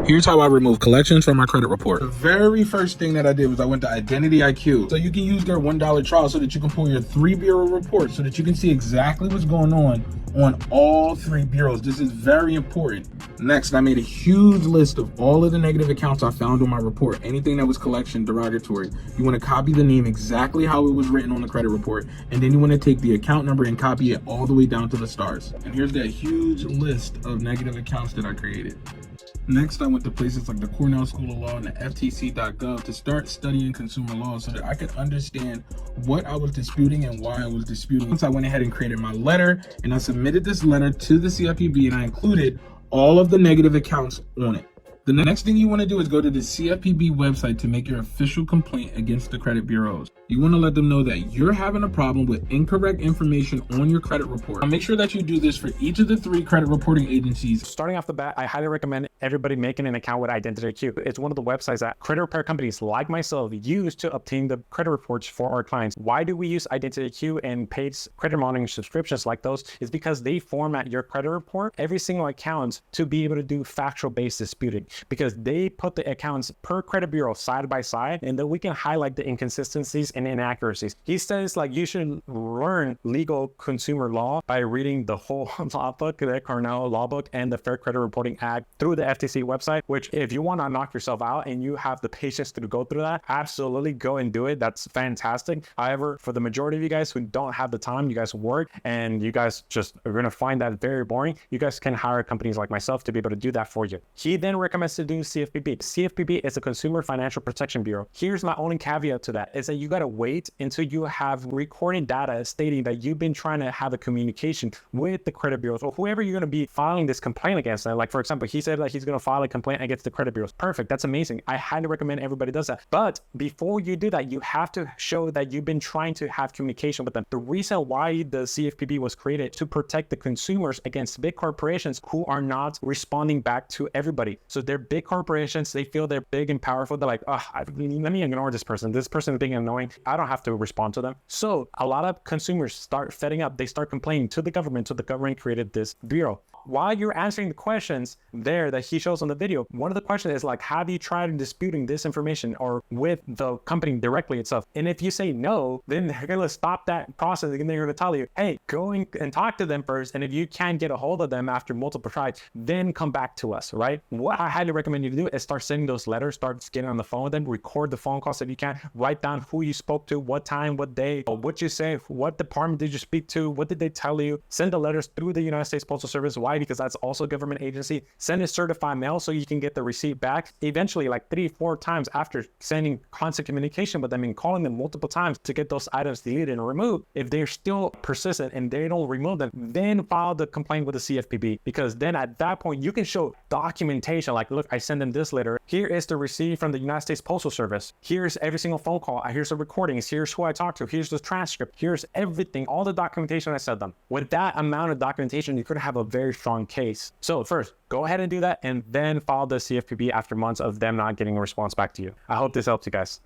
Here's how I remove collections from my credit report. The very first thing that I did was I went to Identity IQ. So you can use their $1 trial so that you can pull your 3 bureau reports so that you can see exactly what's going on all 3 bureaus. This is very important. Next, I made a huge list of all of the negative accounts I found on my report. Anything that was collection derogatory. You want to copy the name exactly how it was written on the credit report, and then you want to take the account number and copy it all the way down to the stars. And here's that huge list of negative accounts that I created. Next, I went to places like the Cornell School of Law and the FTC.gov to start studying consumer law so that I could understand what I was disputing and why I was disputing. Once I went ahead and created my letter, and I submitted this letter to the CFPB, and I included all of the negative accounts on it. The next thing you want to do is go to the CFPB website to make your official complaint against the credit bureaus. You want to let them know that you're having a problem with incorrect information on your credit report. Now make sure that you do this for each of the 3 credit reporting agencies. Starting off the bat, I highly recommend everybody making an account with Identity IQ. It's one of the websites that credit repair companies like myself use to obtain the credit reports for our clients. Why do we use Identity IQ and paid credit monitoring subscriptions like those? Is because they format your credit report, every single account, to be able to do factual-based disputing, because they put the accounts per credit bureau side by side, and then we can highlight the inconsistencies and inaccuracies. He says like you should learn legal consumer law by reading the whole law book, the Cornell Law Book, and the Fair Credit Reporting Act through the FTC website, which if you want to knock yourself out and you have the patience to go through that, absolutely go and do it. That's fantastic. However, for the majority of you guys who don't have the time, you guys work and you guys just are going to find that very boring, you guys can hire companies like myself to be able to do that for you. He then recommends to do CFPB. CFPB is a Consumer Financial Protection Bureau. Here's my only caveat to that is that you got to wait until you have recording data stating that you've been trying to have a communication with the credit bureaus or whoever you're going to be filing this complaint against. Like for example, he said that he's going to file a complaint against the credit bureaus. Perfect. That's amazing. I highly recommend everybody does that. But before you do that, you have to show that you've been trying to have communication with them. The reason why the CFPB was created to protect the consumers against big corporations who are not responding back to everybody. So they're big corporations. They feel they're big and powerful. They're like, oh, let me ignore this person. This person is being annoying. I don't have to respond to them. So a lot of consumers start fetting up. They start complaining to the government. So the government created this bureau. While you're answering the questions there that he shows on the video, one of the questions is like, have you tried disputing this information or with the company directly itself? And if you say no, then they're going to stop that process and they're going to tell you, hey, go and talk to them first. And if you can't get a hold of them after multiple tries, then come back to us, right? What I highly recommend you to do is start sending those letters, start getting on the phone with them, record the phone calls if you can, write down who you spoke to, what time, what day, what you say, what department did you speak to, what did they tell you? Send the letters through the United States Postal Service. Why? Because that's also a government agency. Send a certified mail so you can get the receipt back. Eventually, like 3-4 times after sending constant communication with them and calling them multiple times to get those items deleted and removed, if they're still persistent and they don't remove them, then file the complaint with the CFPB, because then at that point you can show documentation like, look, I sent them this letter. Here is the receipt from the United States Postal Service. Here's every single phone call. Here's the recordings. Here's who I talked to. Here's the transcript. Here's everything, all the documentation I sent them. With that amount of documentation, you could have a very strong case. So first, go ahead and do that and then file the CFPB after months of them not getting a response back to you. I hope this helps you guys.